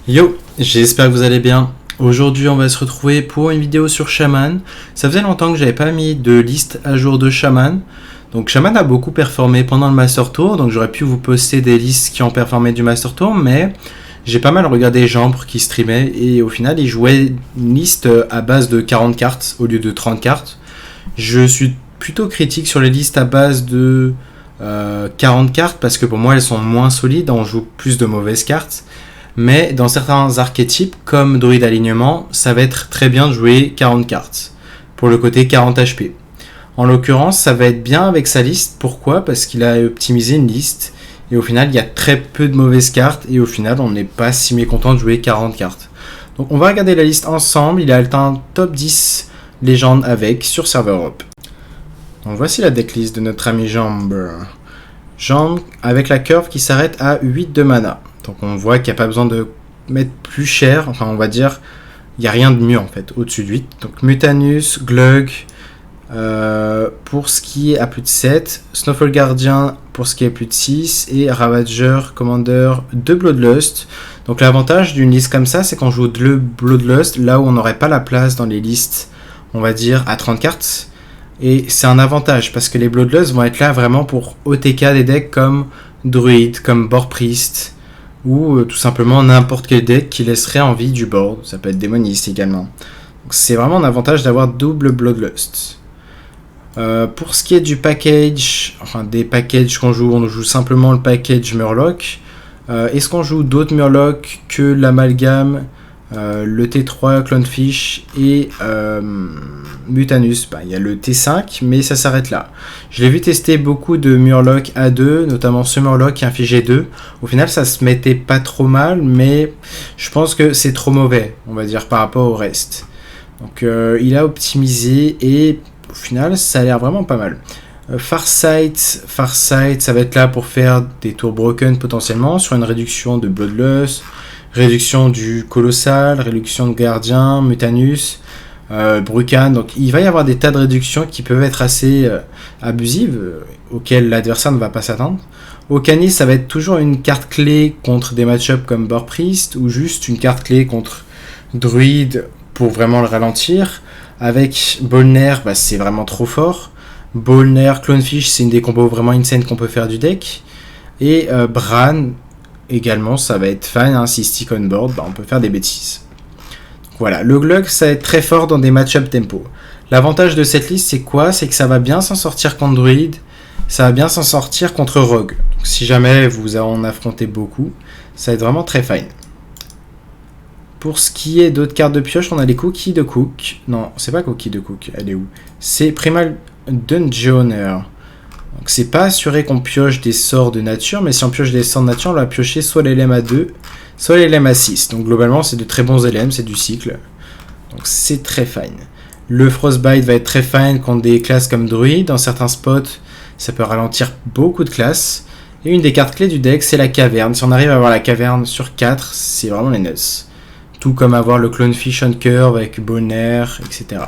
Yo, j'espère que vous allez bien. Aujourd'hui, on va se retrouver pour une vidéo sur Shaman. Ça faisait longtemps que j'avais pas mis de liste à jour de Shaman. Donc Shaman a beaucoup performé pendant le Master Tour, donc j'aurais pu vous poster des listes qui ont performé du Master Tour, mais j'ai pas mal regardé Jambre qui streamait et au final il jouait une liste à base de 40 cartes au lieu de 30 cartes. Je suis plutôt critique sur les listes à base de 40 cartes parce que pour moi elles sont moins solides, on joue plus de mauvaises cartes. Mais dans certains archétypes, comme Druide Alignement, ça va être très bien de jouer 40 cartes, pour le côté 40 HP. En l'occurrence, ça va être bien avec sa liste. Pourquoi ? Parce qu'il a optimisé une liste, et au final, il y a très peu de mauvaises cartes, et au final, on n'est pas si mécontent de jouer 40 cartes. Donc on va regarder la liste ensemble, il a atteint top 10 légende avec, sur serveur Europe. Donc voici la decklist de notre ami Jambre. Jambre avec la curve qui s'arrête à 8 de mana. Donc on voit qu'il n'y a pas besoin de mettre plus cher, enfin on va dire, il n'y a rien de mieux en fait, au-dessus de 8. Donc Mutanus, Glug, pour ce qui est à plus de 7, Snowfall Guardian pour ce qui est plus de 6, et Ravager, Commander de Bloodlust. Donc l'avantage d'une liste comme ça, c'est qu'on joue de Bloodlust, là où on n'aurait pas la place dans les listes, on va dire, à 30 cartes. Et c'est un avantage, parce que les Bloodlust vont être là vraiment pour OTK des decks comme Druid, comme Boar Priest, ou tout simplement n'importe quel deck qui laisserait envie du board. Ça peut être démoniste également. Donc c'est vraiment un avantage d'avoir double Bloodlust. Pour ce qui est du package, enfin des packages qu'on joue, on joue simplement le package Murloc. Est-ce qu'on joue d'autres Murloc que l'amalgame, le T3, Clownfish et Mutanus? Il y a le T5, mais ça s'arrête là. Je l'ai vu tester beaucoup de Murloc A2, notamment ce Murloc qui infligeait 2. Au final, ça se mettait pas trop mal, mais je pense que c'est trop mauvais, on va dire, par rapport au reste. Donc il a optimisé et au final, ça a l'air vraiment pas mal. Farsight, ça va être là pour faire des tours broken potentiellement sur une réduction de Bloodlust, réduction du Colossal, réduction de Gardien, Mutanus, Brucan. Donc il va y avoir des tas de réductions qui peuvent être assez abusives, auxquelles l'adversaire ne va pas s'attendre. Okani, ça va être toujours une carte clé contre des match-ups comme Boar Priest, ou juste une carte clé contre Druid pour vraiment le ralentir. Avec Bolner, c'est vraiment trop fort. Bolner, Clownfish, c'est une des combos vraiment insane qu'on peut faire du deck. Et Bran, également, ça va être fan, hein, si stick on board, on peut faire des bêtises. Donc, voilà, le Glug, ça va être très fort dans des match-up tempo. L'avantage de cette liste, c'est quoi ? C'est que ça va bien s'en sortir contre Druid, ça va bien s'en sortir contre Rogue. Donc, si jamais vous en affrontez beaucoup, ça va être vraiment très fine. Pour ce qui est d'autres cartes de pioche, on a les Cookies de Cook. Non, c'est pas Cookie de Cook, elle est où ? C'est Primal Dungeoner. Donc c'est pas assuré qu'on pioche des sorts de nature, mais si on pioche des sorts de nature, on va piocher soit les LM à 2, soit les LM à 6. Donc globalement, c'est de très bons LM, c'est du cycle. Donc c'est très fine. Le Frostbite va être très fine contre des classes comme Druid. Dans certains spots, ça peut ralentir beaucoup de classes. Et une des cartes clés du deck, c'est la Caverne. Si on arrive à avoir la Caverne sur 4, c'est vraiment les nuts. Tout comme avoir le Clownfish on curve avec Bonner, etc.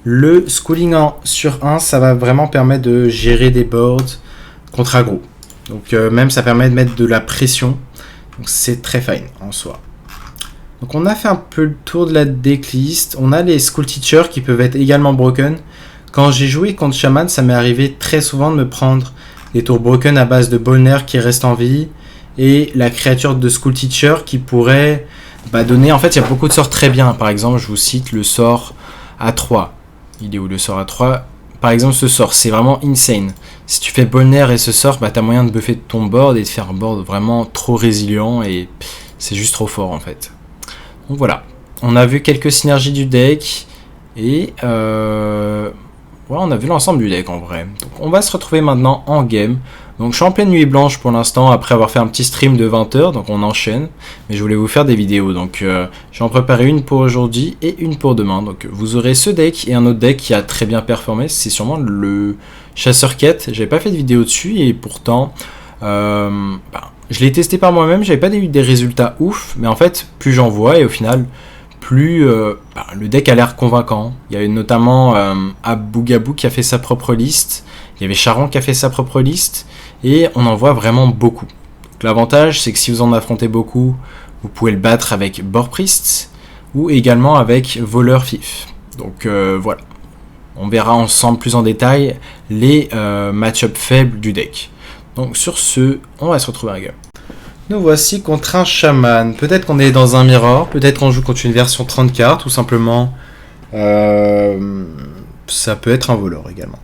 Le Schooling sur 1, ça va vraiment permettre de gérer des boards contre aggro. Donc même ça permet de mettre de la pression. Donc c'est très fine en soi. Donc on a fait un peu le tour de la decklist. On a les School Teachers qui peuvent être également broken. Quand j'ai joué contre Shaman, ça m'est arrivé très souvent de me prendre des tours broken à base de Bonner qui reste en vie. Et la créature de School Teacher qui pourrait donner... En fait, il y a beaucoup de sorts très bien. Par exemple, je vous cite le sort A3. Il est où le sort A3 ? Par exemple, ce sort, c'est vraiment insane. Si tu fais Bonner et ce sort, t'as moyen de buffer ton board et de faire un board vraiment trop résilient et c'est juste trop fort en fait. Donc voilà, on a vu quelques synergies du deck et on a vu l'ensemble du deck en vrai. Donc on va se retrouver maintenant en game. Donc je suis en pleine nuit blanche pour l'instant après avoir fait un petit stream de 20h, donc on enchaîne. Mais je voulais vous faire des vidéos, donc j'en préparé une pour aujourd'hui et une pour demain. Donc vous aurez ce deck et un autre deck qui a très bien performé, c'est sûrement le Chasseur Quête. J'avais pas fait de vidéo dessus et pourtant je l'ai testé par moi-même, j'avais pas eu des résultats ouf, mais en fait plus j'en vois et au final plus le deck a l'air convaincant. Il y a eu notamment Abougabou qui a fait sa propre liste, il y avait Charon qui a fait sa propre liste, et on en voit vraiment beaucoup. L'avantage, c'est que si vous en affrontez beaucoup, Vous pouvez le battre avec Boar Priest ou également avec Voleur Fif. Donc voilà. On verra ensemble plus en détail les match-up faibles du deck. Donc sur ce, on va se retrouver un game. Nous voici contre un chaman. Peut-être qu'on est dans un mirror, peut-être qu'on joue contre une version 30 cartes, tout simplement. Ça peut être un voleur également.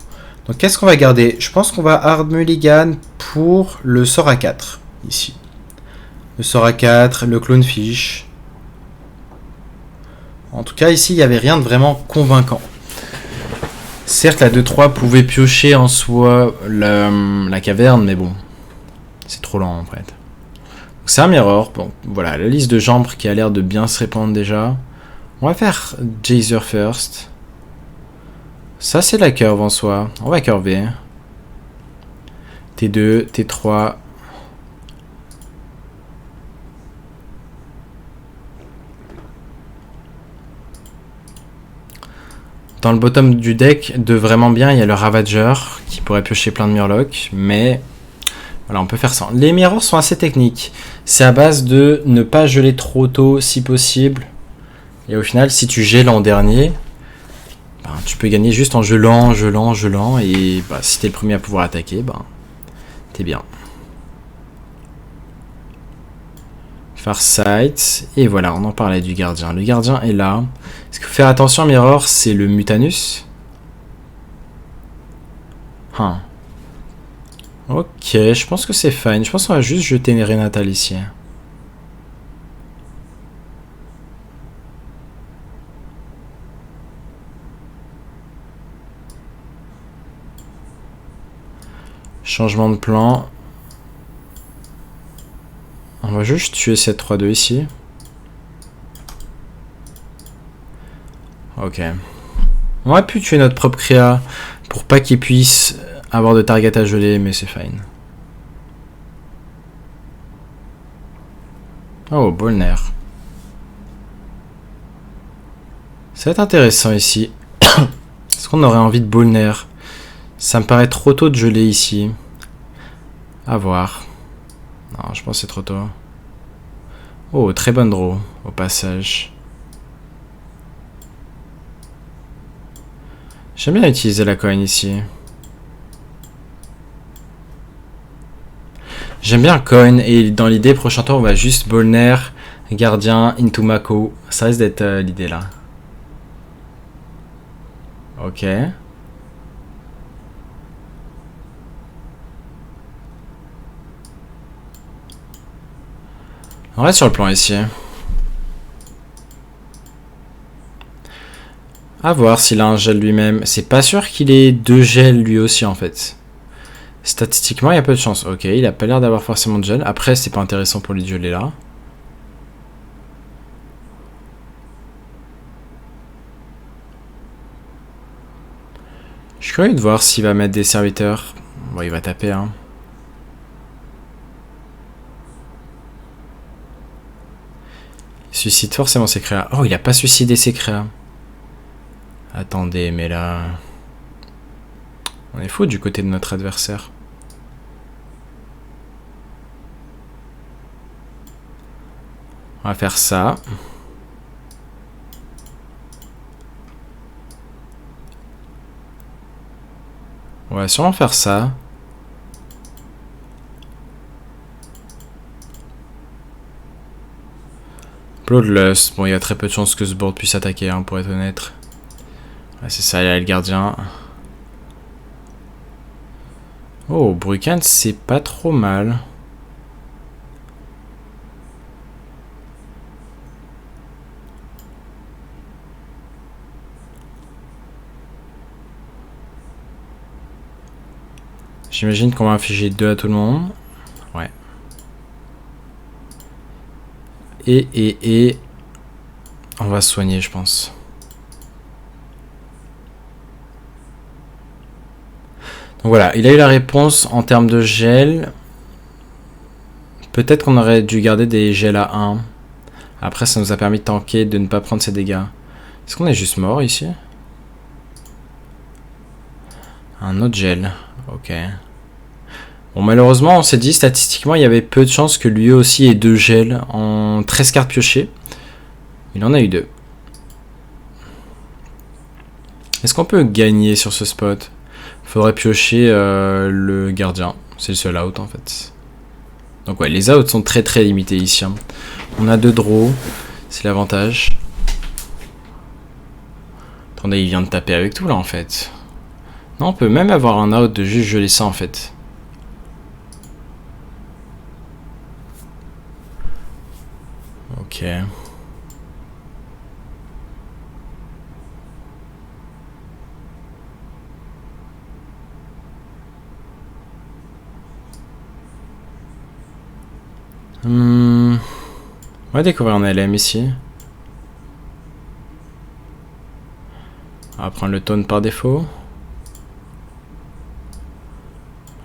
Donc qu'est-ce qu'on va garder? Je pense qu'on va hard mulligan pour le sort à 4, ici. Le sort à 4, le clownfish. En tout cas, ici, il n'y avait rien de vraiment convaincant. Certes, la 2-3 pouvait piocher en soi la caverne, mais bon, c'est trop lent en fait. C'est un mirror. Bon, voilà, la liste de jambes qui a l'air de bien se répandre déjà. On va faire Jazer first. Ça, c'est la curve en soi. On va curver. T2, T3. Dans le bottom du deck, de vraiment bien, il y a le Ravager qui pourrait piocher plein de Murlocs, mais voilà, on peut faire ça. Les mirrors sont assez techniques. C'est à base de ne pas geler trop tôt si possible. Et au final, si tu gèles en dernier, ben, tu peux gagner juste en gelant. Et ben, si t'es le premier à pouvoir attaquer, ben, t'es bien. Farsight. Et voilà, on en parlait du gardien. Le gardien est là. Est-ce que faire attention, Mirror, c'est le Mutanus? Ok, je pense que c'est fine. Je pense qu'on va juste jeter une Renatal ici. Changement de plan. On va juste tuer cette 3-2 ici. Ok. On aurait pu tuer notre propre créa pour pas qu'il puisse avoir de target à geler, mais c'est fine. Oh, Bolner. Ça va être intéressant ici. Est-ce qu'on aurait envie de Bolner? Ça me paraît trop tôt de geler ici. À voir. Non, je pense que c'est trop tôt. Oh, très bonne draw, au passage. J'aime bien utiliser la coin ici. J'aime bien coin, et dans l'idée, prochain tour, on va juste Bolner, gardien, into Mako. Ça risque d'être l'idée là. Ok. On reste sur le plan ici. A voir s'il a un gel lui-même. C'est pas sûr qu'il ait 2 gels lui aussi en fait. Statistiquement, il y a peu de chance. Ok, il a pas l'air d'avoir forcément de gel. Après, c'est pas intéressant pour lui de geler là. Je suis curieux de voir s'il va mettre des serviteurs. Bon, il va taper, hein. Il suicide forcément ses créas. Oh, il a pas suicidé ses créas. Attendez, mais là... On est fou du côté de notre adversaire. On va faire ça. On va sûrement faire ça. Bloodlust. Bon, il y a très peu de chances que ce board puisse attaquer, hein, pour être honnête. Ouais, c'est ça, il y a le gardien. Oh, Brucan, c'est pas trop mal. J'imagine qu'on va infliger 2 à tout le monde. Ouais. Et... On va se soigner, je pense. Donc voilà, il a eu la réponse en termes de gel. Peut-être qu'on aurait dû garder des gels à 1. Après, ça nous a permis de tanker, de ne pas prendre ses dégâts. Est-ce qu'on est juste mort ici? Un autre gel. Ok. Bon, malheureusement, on s'est dit statistiquement, il y avait peu de chances que lui aussi ait 2 gels en 13 cartes piochées. Il en a eu 2. Est-ce qu'on peut gagner sur ce spot? Faudrait piocher le gardien. C'est le seul out en fait. Donc ouais, les outs sont très très limités ici. Hein. On a 2 draws. C'est l'avantage. Attendez, il vient de taper avec tout là en fait. Non, on peut même avoir un out de juste geler ça en fait. Ok. On va découvrir un LM ici. On va prendre le taunt par défaut.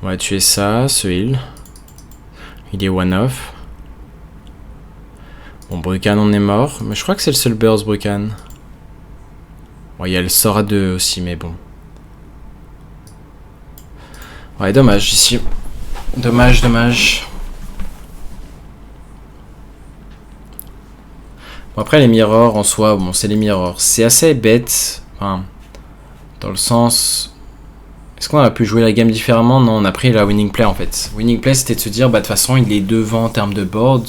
On va tuer ça, ce heal. Il est one-off. Bon, Brucan, on est mort. Mais je crois que c'est le seul burst, Brucan. Bon, il y a le sort à 2 aussi, mais bon. Ouais, dommage ici. Dommage, dommage. Bon, après, les mirrors, en soi, bon, c'est les mirrors. C'est assez bête. Enfin, dans le sens... Est-ce qu'on a pu jouer la game différemment? Non, on a pris la winning play, en fait. Winning play, c'était de se dire, bah, de toute façon, il est devant en termes de board.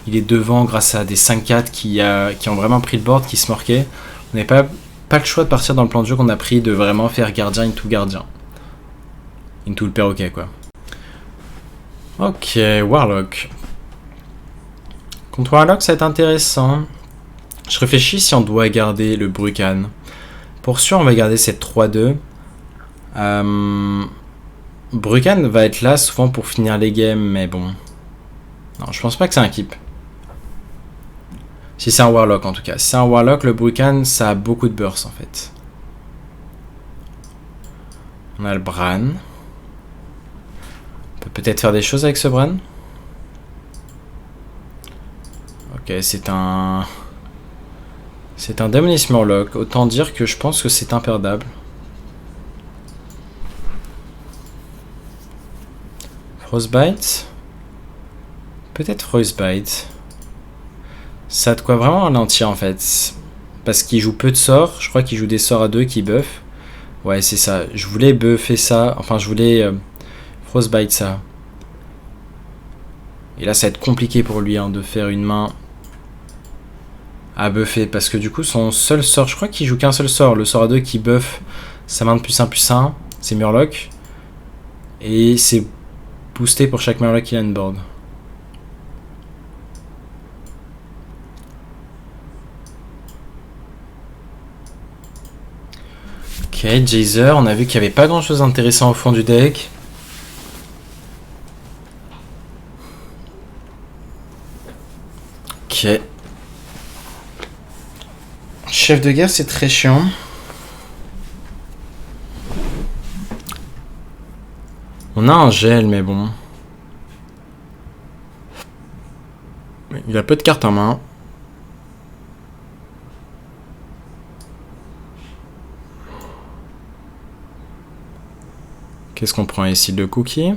Il est devant grâce à des 5-4 qui ont vraiment pris le board, qui se morquaient. On n'avait pas le choix de partir dans le plan de jeu qu'on a pris, de vraiment faire gardien into gardien. Into le perroquet, quoi. Ok, Warlock. Contre Warlock, ça va être intéressant. Je réfléchis si on doit garder le Brucan. Pour sûr, on va garder cette 3-2. Brucan va être là souvent pour finir les games, mais bon. Non, je pense pas que c'est un keep. Si c'est un Warlock en tout cas. Si c'est un Warlock, le Brucan, ça a beaucoup de burst en fait. On a le Bran. On peut peut-être faire des choses avec ce Bran. Ok, c'est un Demonis Murloc. Autant dire que je pense que c'est imperdable. Frostbite. Peut-être Frostbite. Ça a de quoi vraiment ralentir en fait. Parce qu'il joue peu de sorts. Je crois qu'il joue des sorts à 2 qui buff. Ouais, c'est ça. Je voulais buffer ça. Enfin, je voulais Frostbite ça. Et là, ça va être compliqué pour lui hein, de faire une main à buffer. Parce que du coup, son seul sort... Je crois qu'il joue qu'un seul sort. Le sort à 2 qui buff sa main de +1/+1. C'est Murloc. Et c'est boosté pour chaque Murloc qu'il a on board. Ok, Jazer, on a vu qu'il n'y avait pas grand chose d'intéressant au fond du deck. Ok. Chef de guerre, c'est très chiant. On a un gel, mais bon. Il a peu de cartes en main. Qu'est-ce qu'on prend ici? Le cookie?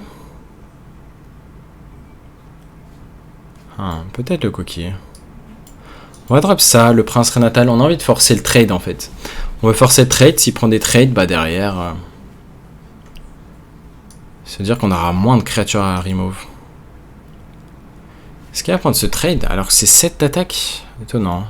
Ah, peut-être le cookie. On va drop ça, le prince Renatal. On a envie de forcer le trade en fait. On veut forcer le trade. S'il prend des trades, bah derrière... C'est-à-dire qu'on aura moins de créatures à remove. Est-ce qu'il va prendre ce trade alors que c'est 7 d'attaque? Étonnant.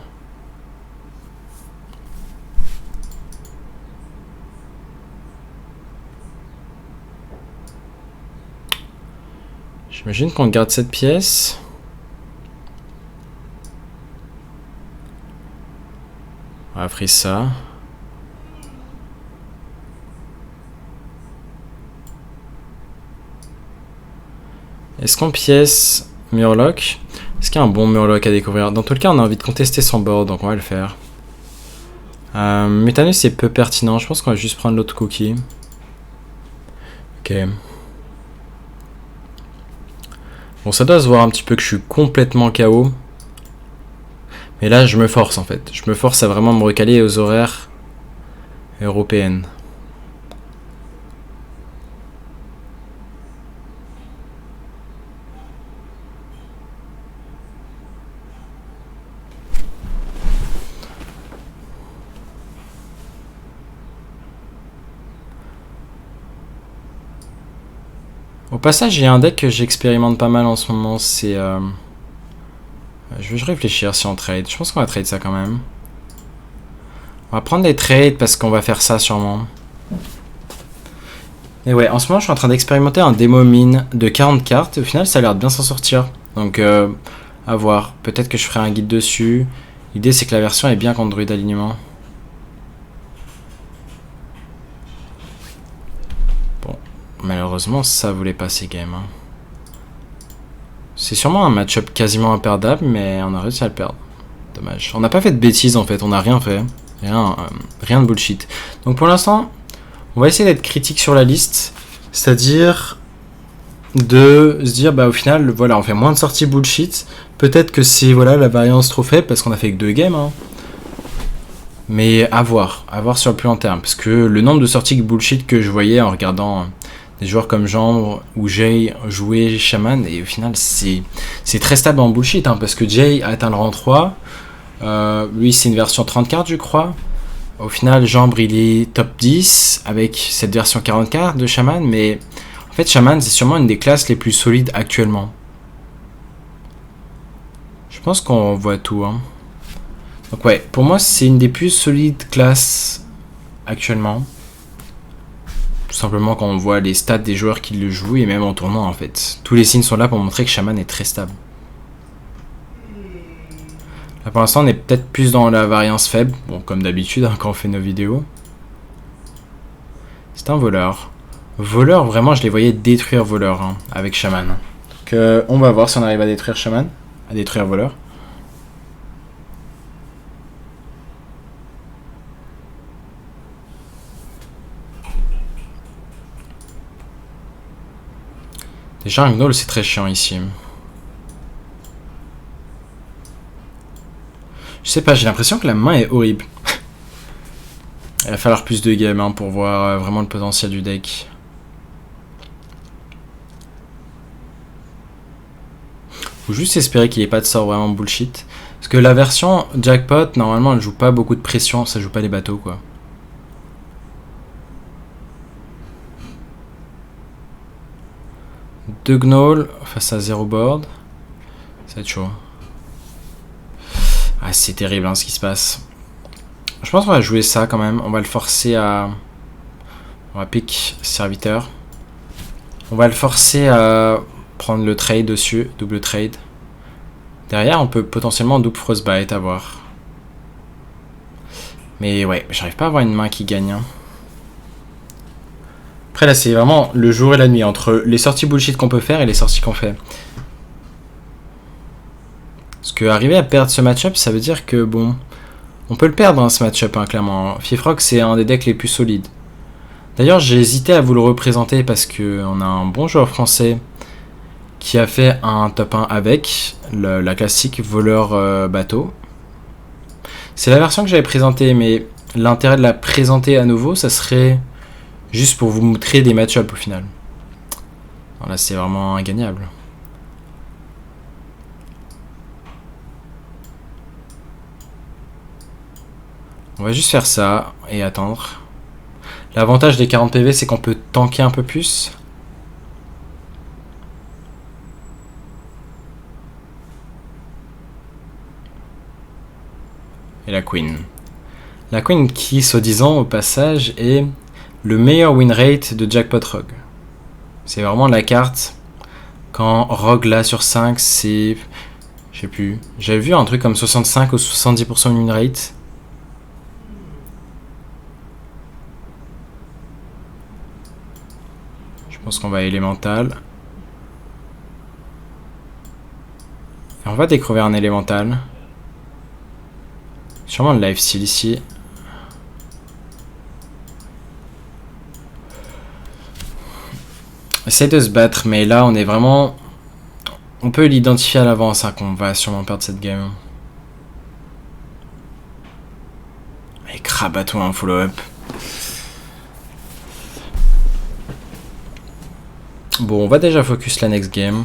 J'imagine qu'on garde cette pièce. On va freeze ça. Est-ce qu'on pièce Murloc? Est-ce qu'il y a un bon Murloc à découvrir? Dans tout le cas, on a envie de contester son board, donc on va le faire. Méthanus, c'est peu pertinent. Je pense qu'on va juste prendre l'autre cookie. Ok. Bon, ça doit se voir un petit peu que je suis complètement KO. Mais là, je me force en fait. Je me force à vraiment me recaler aux horaires européennes. passage, il y a un deck que j'expérimente pas mal en ce moment, c'est... Je vais réfléchir si on trade. Je pense qu'on va trade ça quand même. On va prendre des trades parce qu'on va faire ça sûrement. Et ouais, en ce moment, je suis en train d'expérimenter un démo mine de 40 cartes. Et au final, ça a l'air de bien s'en sortir. Donc, à voir. Peut-être que je ferai un guide dessus. L'idée, c'est que la version est bien contre Druid Alignement. Bon, malheureusement, ça voulait pas ces games. Hein. C'est sûrement un match-up quasiment imperdable, mais on a réussi à le perdre. Dommage. On n'a pas fait de bêtises, en fait. On n'a rien fait. Rien de bullshit. Donc, pour l'instant... On va essayer d'être critique sur la liste, c'est-à-dire de se dire, bah au final, voilà, on fait moins de sorties bullshit. Peut-être que c'est voilà la variance trop faible parce qu'on a fait que 2 games. Hein. Mais à voir sur le plus long terme. Parce que le nombre de sorties bullshit que je voyais en regardant des joueurs comme Jean ou Jay jouer Shaman, et au final, c'est très stable en bullshit, hein, parce que Jay a atteint le rang 3. Lui, c'est une version 30 cartes, je crois. Au final, Jambre, il est top 10 avec cette version 40 cartes de Shaman, mais en fait, Shaman, c'est sûrement une des classes les plus solides actuellement. Je pense qu'on voit tout. Hein. Donc ouais, pour moi, c'est une des plus solides classes actuellement. Tout simplement quand on voit les stats des joueurs qui le jouent, et même en tournoi, en fait. Tous les signes sont là pour montrer que Shaman est très stable. Là, pour l'instant, on est peut-être plus dans la variance faible. Bon, comme d'habitude, hein, quand on fait nos vidéos. C'est un voleur. Voleur, vraiment, je les voyais détruire voleur hein, avec Shaman. Donc, on va voir si on arrive à détruire Shaman. À détruire voleur. Déjà, un Gnoll, c'est très chiant ici. Je sais pas, j'ai l'impression que la main est horrible. Il va falloir plus de games hein, pour voir vraiment le potentiel du deck. Faut juste espérer qu'il n'y ait pas de sort vraiment bullshit. Parce que la version jackpot, normalement, elle joue pas beaucoup de pression, ça joue pas les bateaux quoi. Deux gnolls face à 0 board. Ça va être chaud. Ah, c'est terrible hein, ce qui se passe. Je pense qu'on va jouer ça quand même. On va le forcer à... On va pick serviteur. On va le forcer à prendre le trade dessus. Double trade. Derrière, on peut potentiellement double frostbite à voir. Mais ouais, j'arrive pas à avoir une main qui gagne. Hein. Après là, c'est vraiment le jour et la nuit entre les sorties bullshit qu'on peut faire et les sorties qu'on fait. Parce que arriver à perdre ce match-up, ça veut dire que bon... On peut le perdre hein, ce match-up, hein, clairement. Fifrock, c'est un des decks les plus solides. D'ailleurs, j'ai hésité à vous le représenter parce qu'on a un bon joueur français qui a fait un top 1 avec la classique voleur bateau. C'est la version que j'avais présentée, mais l'intérêt de la présenter à nouveau, ça serait juste pour vous montrer des match-up au final. Alors là, c'est vraiment ingagnable. On va juste faire ça et attendre. L'avantage des 40 PV, c'est qu'on peut tanker un peu plus. Et la Queen. La Queen qui, soi-disant, au passage, est le meilleur win rate de Jackpot Rogue. C'est vraiment la carte. Quand Rogue là sur 5, c'est... Je sais plus. J'avais vu un truc comme 65 ou 70% de win rate. Je pense qu'on va élémental. Et on va découvrir un élémental. Sûrement le lifesteal ici. Essaye de se battre, mais là on est vraiment... On peut l'identifier à l'avance hein, qu'on va sûrement perdre cette game. Et crabe-toi un follow-up. Bon, on va déjà focus la next game.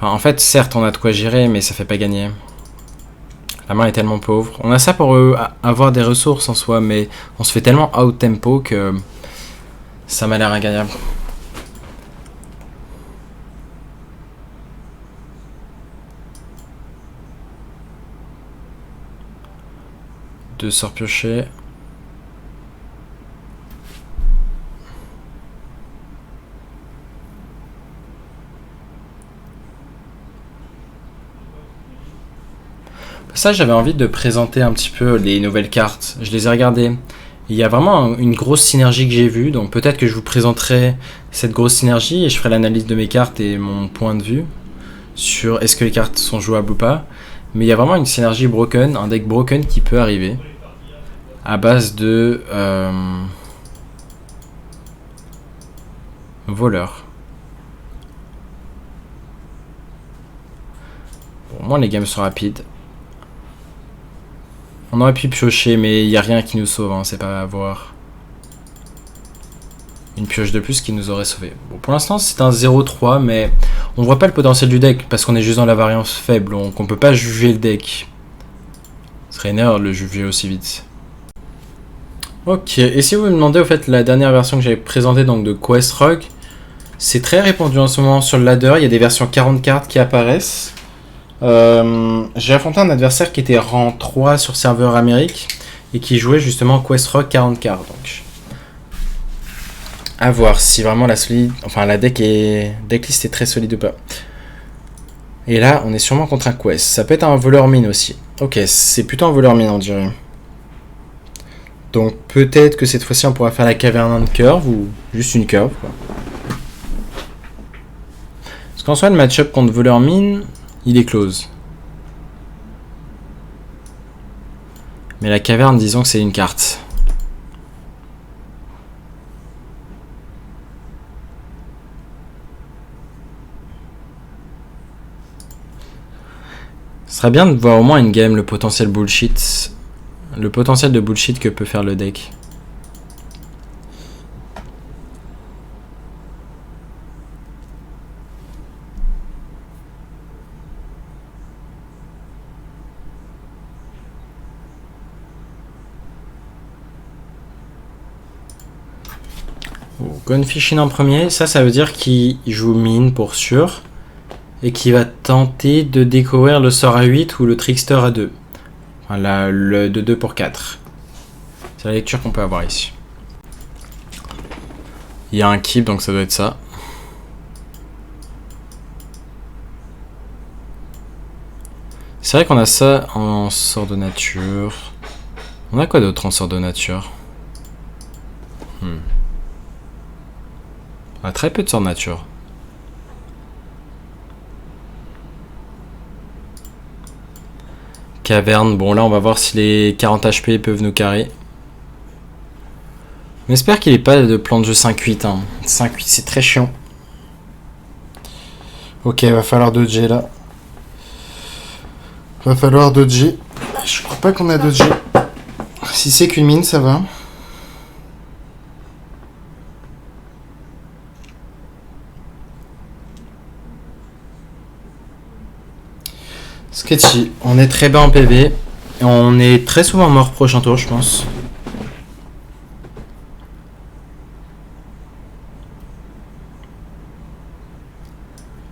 Enfin, en fait, certes, on a de quoi gérer, mais ça fait pas gagner. La main est tellement pauvre. On a ça pour avoir des ressources en soi, mais on se fait tellement out tempo que ça m'a l'air ingagnable. Deux sorts piochés. Ça, j'avais envie de présenter un petit peu les nouvelles cartes. Je les ai regardées. Il y a vraiment une grosse synergie que j'ai vue, donc peut-être que je vous présenterai cette grosse synergie et je ferai l'analyse de mes cartes et mon point de vue sur est-ce que les cartes sont jouables ou pas. Mais il y a vraiment une synergie broken, un deck broken qui peut arriver à base de voleurs. Bon, au moins les games sont rapides. On aurait pu piocher, mais il n'y a rien qui nous sauve, hein, c'est pas à voir. Une pioche de plus qui nous aurait sauvé. Bon, pour l'instant, c'est un 0-3, mais on voit pas le potentiel du deck, parce qu'on est juste dans la variance faible, donc on peut pas juger le deck. Ce serait une erreur de le juger aussi vite. Ok, et si vous me demandez, au fait, la dernière version que j'avais présentée, donc de Quest Rogue, c'est très répandu en ce moment sur le ladder, il y a des versions 40 cartes qui apparaissent. J'ai affronté un adversaire qui était rang 3 sur serveur Amérique et qui jouait justement Quest Rogue 40 cartes. Donc, à voir si vraiment la decklist est très solide ou pas. Et là, on est sûrement contre un Quest. Ça peut être un voleur mine aussi. Ok, c'est plutôt un voleur mine, on dirait. Donc peut-être que cette fois-ci, on pourra faire la caverne curve ou juste une curve, quoi. Parce qu'en soit, le match-up contre voleur mine, il est close. Mais la caverne, disons que c'est une carte. Ce serait bien de voir au moins une game le potentiel bullshit. Le potentiel de bullshit que peut faire le deck. Gunfish in en premier, ça veut dire qu'il joue mine pour sûr et qu'il va tenter de découvrir le sort à 8 ou le trickster à 2. Enfin, le de 2 pour 4. C'est la lecture qu'on peut avoir ici. Il y a un keep, donc ça doit être ça. C'est vrai qu'on a ça en sort de nature. On a quoi d'autre en sort de nature? On a très peu de sorts de nature. Caverne, bon là on va voir si les 40 HP peuvent nous carrer. On espère qu'il n'est pas de plan de jeu 5-8. Hein. 5-8 c'est très chiant. Ok, va falloir dodger là. Va falloir dodger. Je crois pas qu'on a dodgé. Si c'est qu'une mine, ça va. Sketchy, on est très bas en PV. Et on est très souvent mort prochain tour, je pense.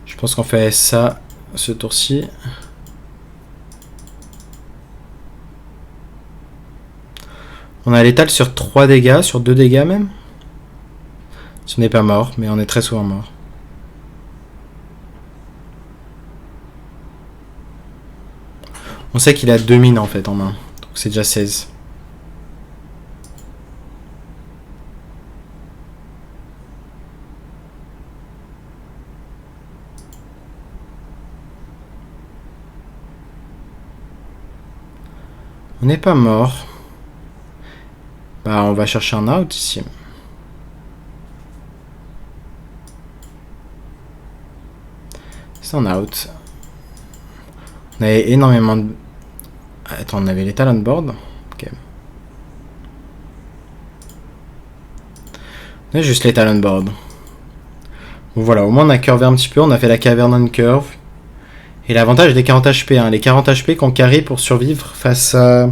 Je pense qu'on fait ça ce tour-ci. On a l'étal sur 3 dégâts, sur 2 dégâts même. Ce n'est pas mort, mais on est très souvent mort. On sait qu'il a 2 mines en fait en main, donc c'est déjà 16. On n'est pas mort. Bah on va chercher un out ici. C'est un out. On avait énormément de... Attends, on avait les talent board. Ok. On a juste les talent board. Bon voilà, au moins on a curvé un petit peu. On a fait la caverne on curve. Et l'avantage des 40 HP, hein, les 40 HP qu'on carry pour survivre face à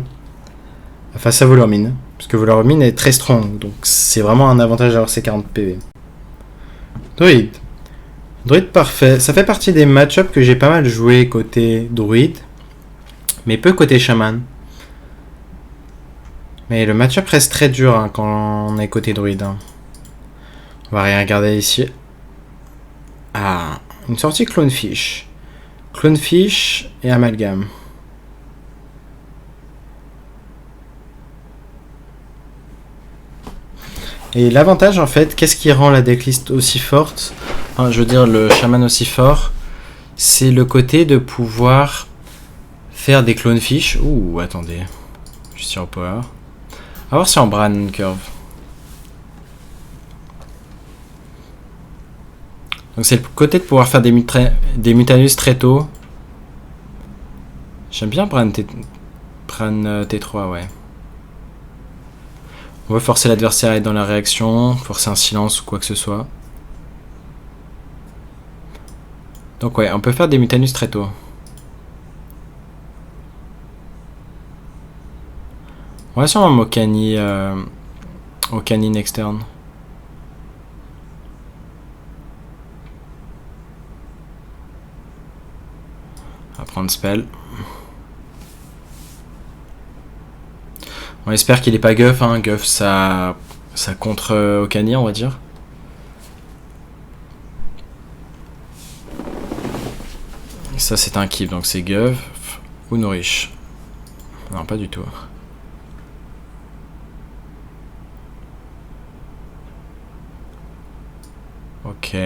Volormine. Parce que Volormine est très strong, donc c'est vraiment un avantage d'avoir ces 40 PV. Druide. Druide parfait. Ça fait partie des match-ups que j'ai pas mal joué côté druide, mais peu côté chaman. Mais le match-up reste très dur hein, quand on est côté druide. Hein. On va rien regarder ici. Ah, une sortie Clonefish. Clonefish et Amalgame. Et l'avantage en fait, qu'est-ce qui rend la decklist aussi forte, enfin, je veux dire le chaman aussi fort, c'est le côté de pouvoir faire des Clonefish. Ouh, attendez. Je suis en power. A voir si en Bran Curve. Donc c'est le côté de pouvoir faire des Mutanus très tôt. J'aime bien Bran T3, ouais. On veut forcer l'adversaire à être dans la réaction, forcer un silence ou quoi que ce soit. Donc ouais, on peut faire des Mutanus très tôt. On va sûrement Mokani au canine externe. On va prendre spell. On espère qu'il est pas Guff, hein. Guff ça contre Okani on va dire. Et ça c'est un kiff, donc c'est Guff ou Nourish. Non pas du tout. Ok.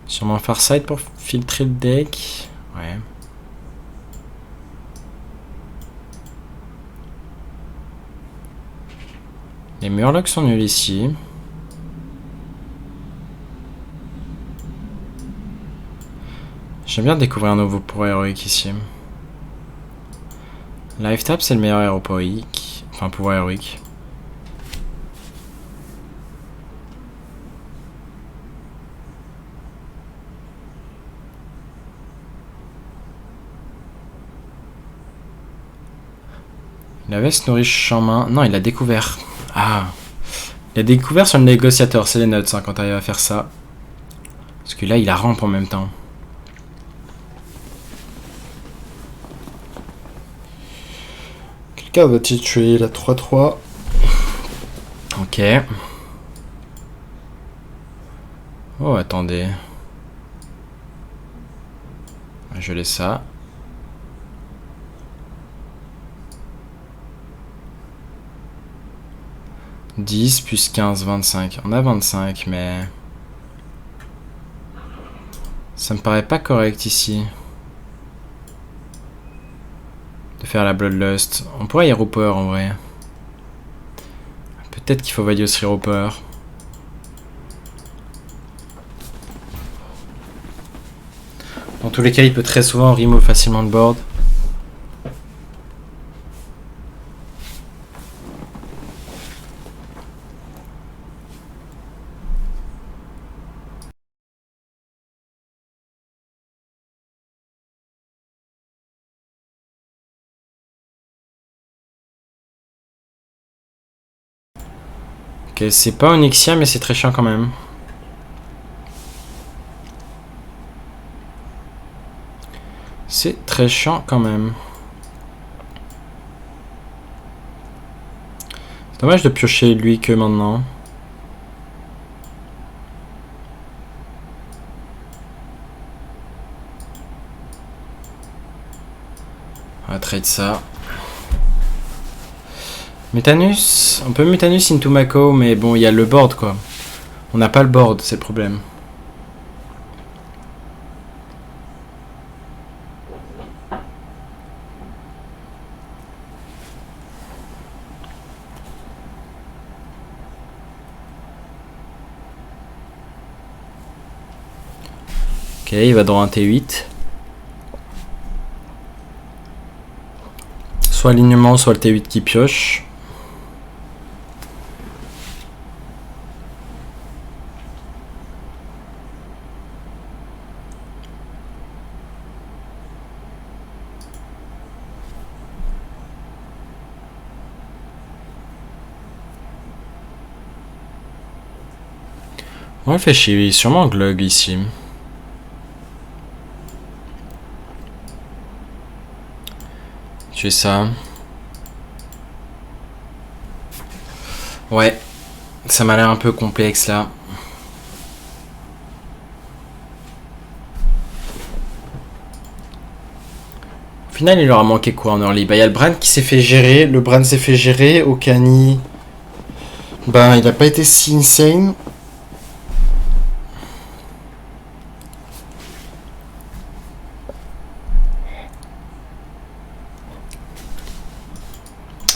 Sûrement Farsight pour filtrer le deck. Ouais. Les Murlocs sont nuls ici. J'aime bien découvrir un nouveau pouvoir héroïque ici. Life Tap c'est le meilleur héros héroïque. Enfin pouvoir héroïque. Il avait ce nourriche en main. Non, il l'a découvert. Ah. Il a découvert sur le négociateur. C'est les notes hein, quand tu arrives à faire ça. Parce que là, il a rampe en même temps. Quelqu'un va-t-il tuer la 3-3? Ok. Oh, attendez. Je laisse ça. « 10 plus 15, 25. » On a 25, mais... ça me paraît pas correct ici. De faire la Bloodlust. On pourrait y Reaper en vrai. Peut-être qu'il faut Valios Reaper. Dans tous les cas, il peut très souvent remove facilement le board. Ok, c'est pas Onyxia, mais c'est très chiant quand même. C'est très chiant quand même. C'est dommage de piocher lui que maintenant. On va trade ça. Mutanus, on peut Mutanus into Mako, mais bon, il y a le board quoi. On n'a pas le board, c'est le problème. Ok, il va dans un T8. Soit alignement, soit le T8 qui pioche. On réfléchit, sûrement Glug ici. Tu fais ça. Ouais, ça m'a l'air un peu complexe là. Au final, il leur a manqué quoi en early? Bah, il y a le Bran qui s'est fait gérer. Le Bran s'est fait gérer. Okani. Ben, il a pas été si insane.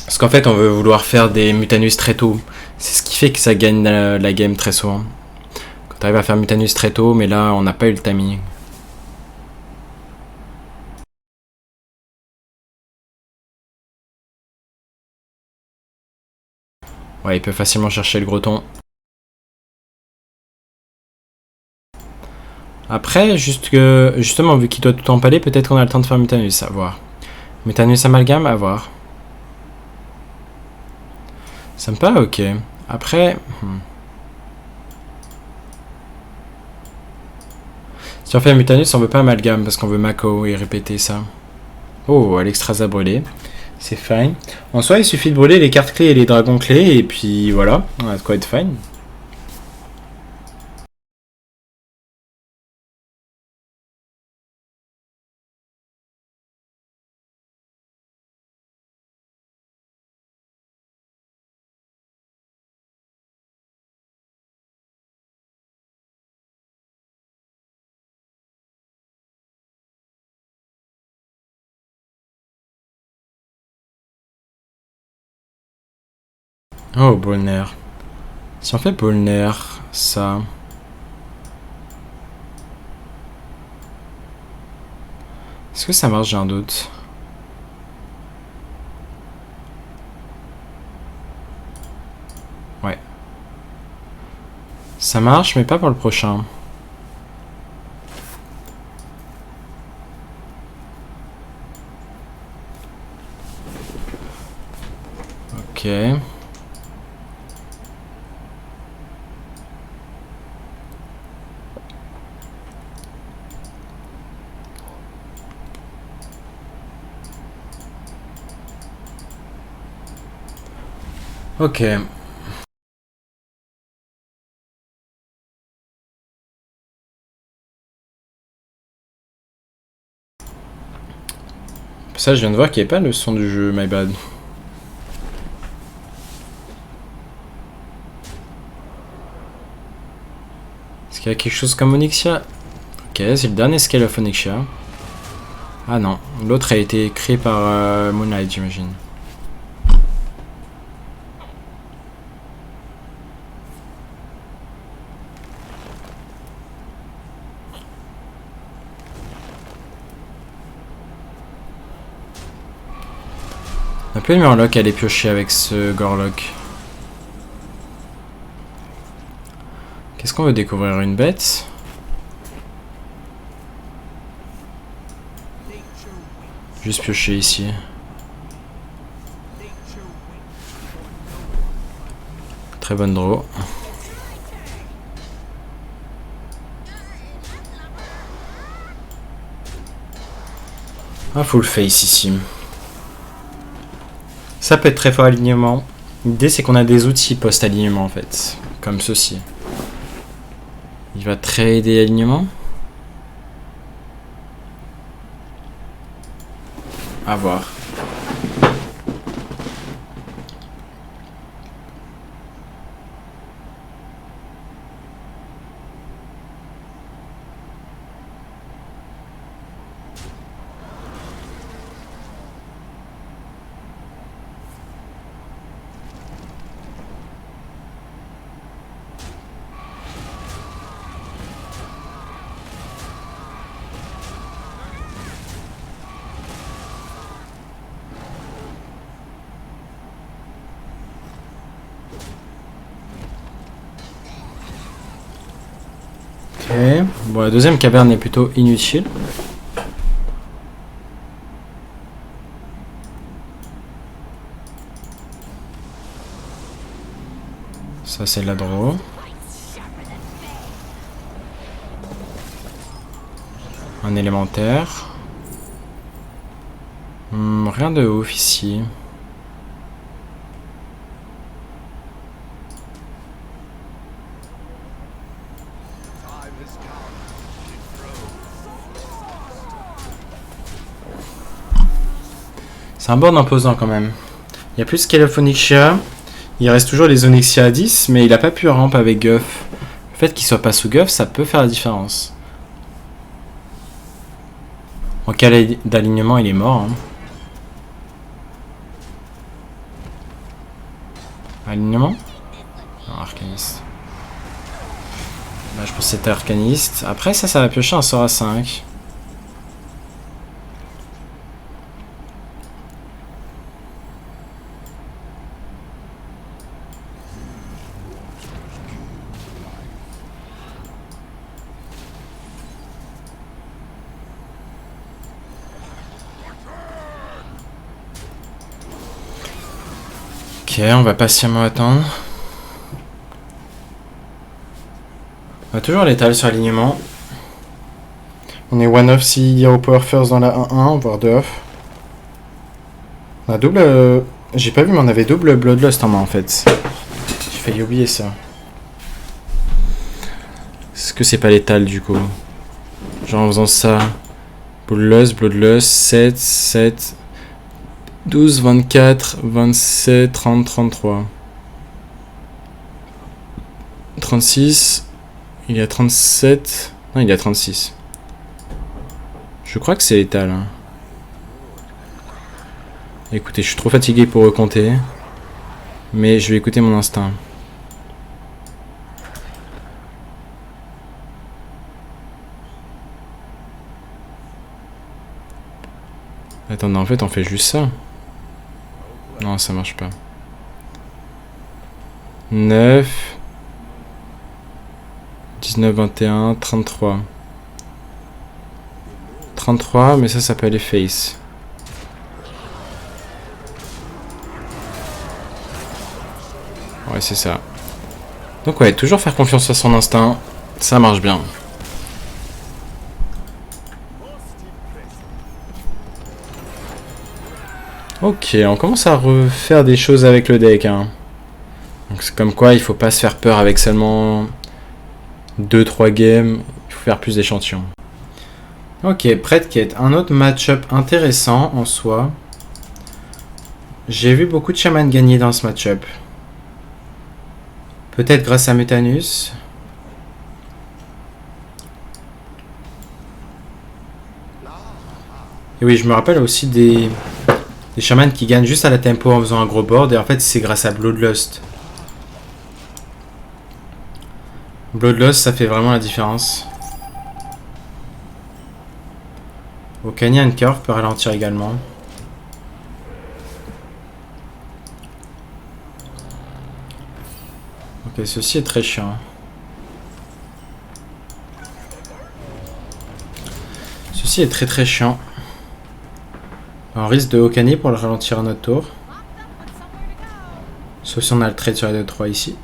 Parce qu'en fait, on veut vouloir faire des Mutanus très tôt. C'est ce qui fait que ça gagne la game très souvent. Quand t'arrives à faire Mutanus très tôt, mais là, on n'a pas eu le timing. Ouais, il peut facilement chercher le Groton. Après, justement, vu qu'il doit tout empaler, peut-être qu'on a le temps de faire Mutanus, à voir. Mutanus amalgame, à voir. Ça me paraît ok. Après... Si on fait Mutanus, on veut pas amalgame, parce qu'on veut Mako et répéter ça. Oh, Alexstrasza brûlé. C'est fine. En soi, il suffit de brûler les cartes clés et les dragons clés, et puis voilà, on a de quoi être fine. Oh, Bolner. Si on fait Bolner, ça... Est-ce que ça marche? J'ai un doute. Ouais. Ça marche, mais pas pour le prochain. Ok. Ok. Ça, je viens de voir qu'il n'y avait pas le son du jeu, my bad. Est-ce qu'il y a quelque chose comme Onyxia? Ok, c'est le dernier scale of Onyxia. Ah non, l'autre a été créé par Moonlight, j'imagine. On a plus de Murloc à aller piocher avec ce Gorlock. Qu'est-ce qu'on veut découvrir? Une bête? Juste piocher ici. Très bonne draw. Un full face ici. Ça peut être très fort alignement. L'idée c'est qu'on a des outils post-alignement en fait. Comme ceci. Il va trader alignement. À voir. Ok. Bon, la deuxième caverne est plutôt inutile. Ça c'est la draw. Un élémentaire. Rien de ouf ici. C'est un board imposant quand même. Il y a plus de Scale of Onyxia. Il reste toujours les Onyxia à 10, mais il a pas pu ramp avec Guff. Le fait qu'il soit pas sous Guff, ça peut faire la différence. En cas d'alignement, il est mort. Hein. Alignement? Non, Arcaniste. Là, je pense que c'était Arcaniste. Après, ça va piocher un sort à 5. Ok, on va patiemment attendre. On a toujours l'étal sur l'alignement. On est one off s'il y a au power first dans la 1-1, voire 2 off. On a double... J'ai pas vu mais on avait double Bloodlust en main en fait. J'ai failli oublier ça. Est-ce que c'est pas l'étal du coup? Genre en faisant ça. Bloodlust, 7, 7... 12, 24, 27, 30, 33. 36. Il y a 37. Non, il y a 36. Je crois que c'est létal. Hein. Écoutez, je suis trop fatigué pour recompter. Mais je vais écouter mon instinct. Attends, en fait, on fait juste ça. Non, ça marche pas. 9, 19, 21, 33. 33, mais ça peut aller face. Ouais, c'est ça. Donc ouais, toujours faire confiance à son instinct. Ça marche bien. Ok, on commence à refaire des choses avec le deck. Hein. Donc c'est comme quoi il faut pas se faire peur avec seulement 2-3 games. Il faut faire plus d'échantillons. Ok, Predquette, un autre match-up intéressant en soi. J'ai vu beaucoup de chamans gagner dans ce match-up. Peut-être grâce à Mutanus. Et oui, je me rappelle aussi des chamans qui gagnent juste à la tempo en faisant un gros board. Et en fait, c'est grâce à Bloodlust. Bloodlust, ça fait vraiment la différence. Au Canyon Curve peut ralentir également. Ok, ceci est très chiant. Ceci est très chiant. On risque de Okani pour le ralentir à notre tour. Sauf si on a le trade sur les 2-3 ici.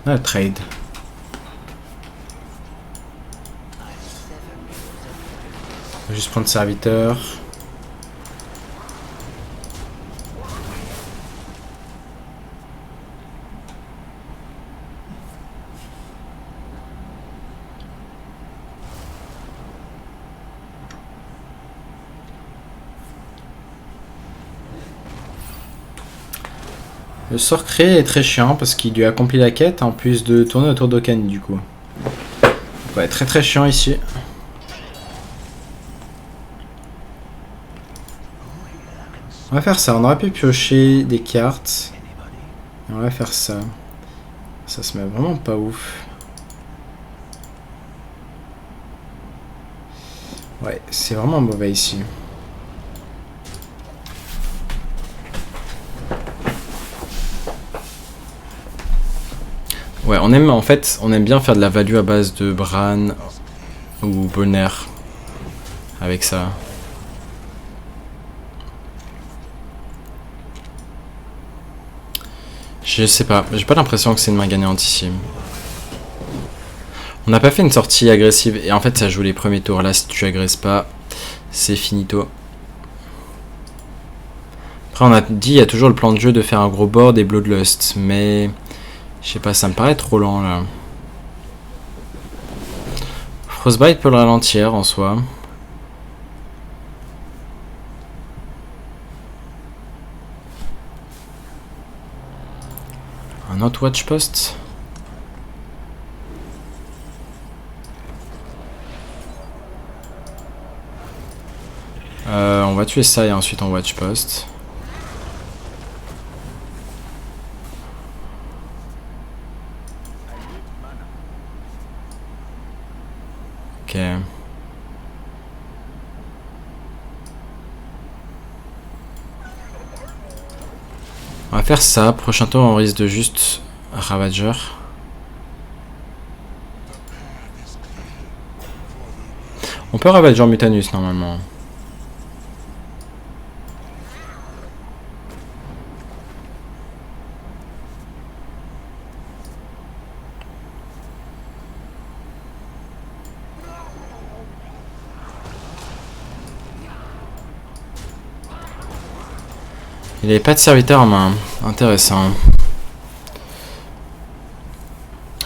On a le trade. On va juste prendre serviteur. Le sort créé est très chiant parce qu'il lui accomplit la quête en plus de tourner autour d'Okani du coup. Ouais, très chiant ici. On va faire ça, on aurait pu piocher des cartes. Et on va faire ça. Ça se met vraiment pas ouf. Ouais, c'est vraiment mauvais ici. Ouais, on aime bien faire de la value à base de Bran ou Bonner avec ça. Je sais pas, j'ai pas l'impression que c'est une main gagnante ici. On n'a pas fait une sortie agressive. Et en fait, ça joue les premiers tours. Là, si tu agresses pas, c'est finito. Après, on a dit, il y a toujours le plan de jeu de faire un gros board et Bloodlust. Mais, je sais pas, ça me paraît trop lent, là. Frostbite peut le ralentir, en soi. Un autre watch post. On va tuer ça et ensuite on watch post. Ok. On va faire ça. Prochain tour, on risque de juste Ravager. On peut Ravager Mutanus normalement. Il n'avait pas de serviteur en main. Intéressant.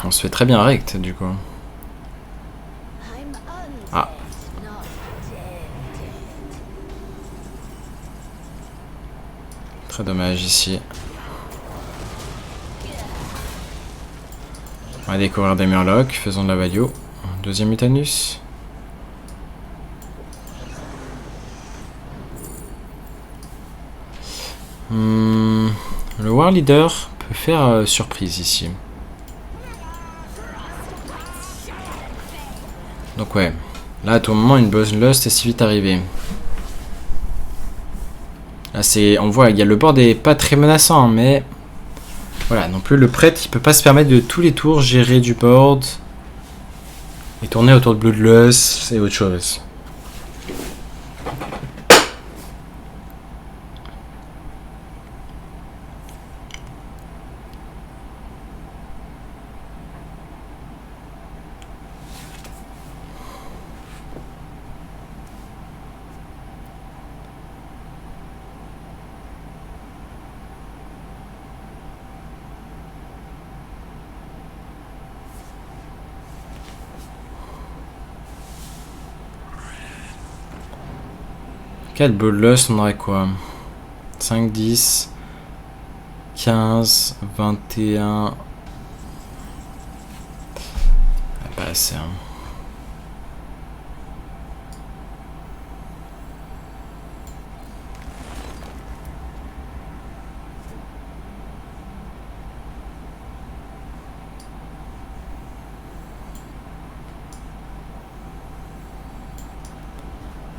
On se fait très bien rect du coup. Ah. Très dommage ici. On va découvrir des murlocs. Faisons de la value. Deuxième Mutanus. Le War Leader peut faire surprise ici. Donc ouais, là à tout moment une Bloodlust est si vite arrivée. Là c'est, on voit, il y a le board est pas très menaçant, mais voilà, non plus le prêtre il peut pas se permettre de tous les tours gérer du board et tourner autour de Bloodlust, c'est autre chose. Quel Bloodlust, on aurait quoi? 5, 10, 15, 21... Pas assez, hein.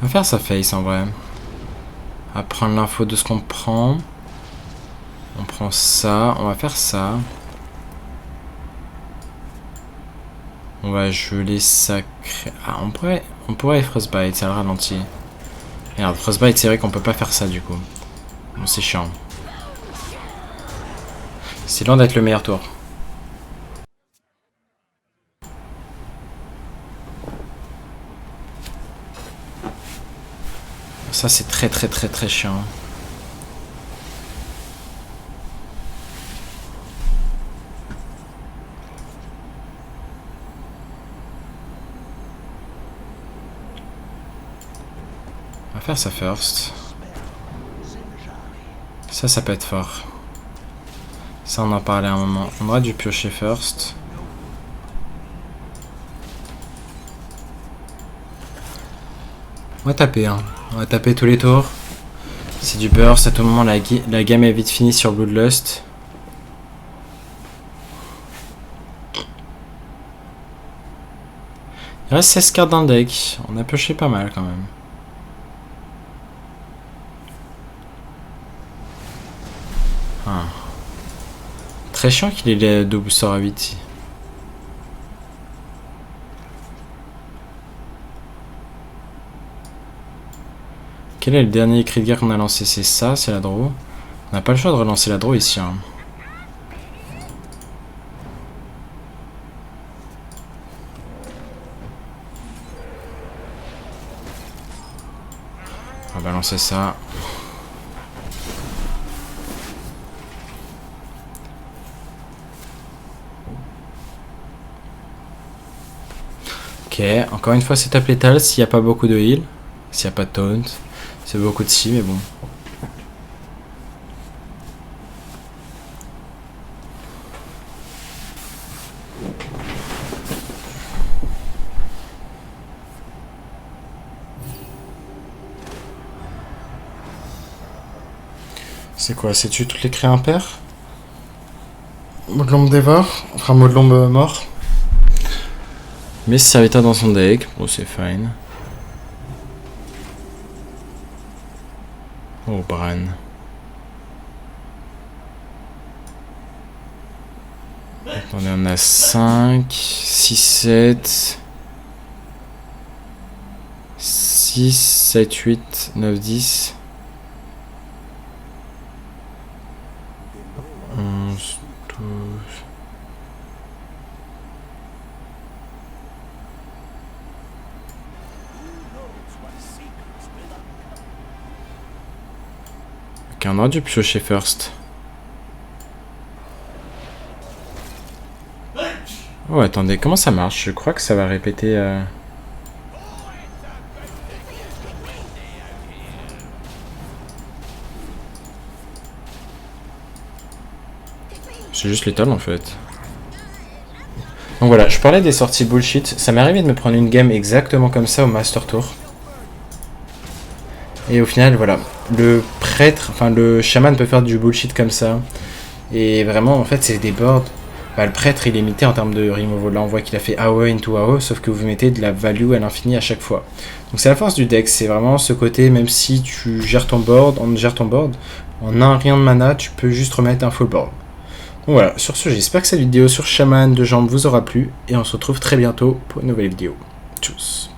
On va faire sa face en vrai. On va prendre l'info de ce qu'on prend. On prend ça. On va faire ça. On va geler sacré. Ah, on pourrait Frostbite, ça le ralentit. Merde, Frostbite, c'est vrai qu'on peut pas faire ça du coup. Bon, c'est chiant. C'est loin d'être le meilleur tour. Ça, c'est très chiant. On va faire ça first. Ça peut être fort. Ça, on en parlait à un moment. On aurait dû piocher first. On va taper, hein. On va taper tous les tours. C'est du burst. À tout moment, la gamme est vite finie sur Bloodlust. Il reste 16 cartes dans le deck. On a pioché pas mal quand même. Ah. Très chiant qu'il ait les deux boosters à 8. Quel est le dernier cri de guerre qu'on a lancé? C'est ça, c'est la draw. On n'a pas le choix de relancer la draw ici. Hein. On va balancer ça. Ok, encore une fois setup létal s'il n'y a pas beaucoup de heal, s'il n'y a pas de taunt, c'est beaucoup de si mais bon. C'est quoi? C'est tu toutes les créas impaires? Modelombe dévore? Enfin Modelombe mort. Mais serviteur dans son deck, bon c'est fine. Oh Bran. Attendez, on a 5, 6, 7, 6, 7, 8, 9, 10, 11, 12... Ok, on aurait dû piocher first. Oh attendez, comment ça marche? Je crois que ça va répéter... C'est juste létal en fait. Donc voilà, je parlais des sorties bullshit. Ça m'est arrivé de me prendre une game exactement comme ça au Master Tour. Et au final, voilà. Le prêtre, enfin le chaman peut faire du bullshit comme ça. Et vraiment, en fait, c'est des boards. Bah, le prêtre, il est limité en termes de removal. Là, on voit qu'il a fait AOE into AOE, sauf que vous mettez de la value à l'infini à chaque fois. Donc c'est la force du deck. C'est vraiment ce côté, même si tu gères ton board, on gère ton board, en un rien de mana, tu peux juste remettre un full board. Donc voilà, sur ce, j'espère que cette vidéo sur Shaman de jambes vous aura plu, et on se retrouve très bientôt pour une nouvelle vidéo. Tchuss.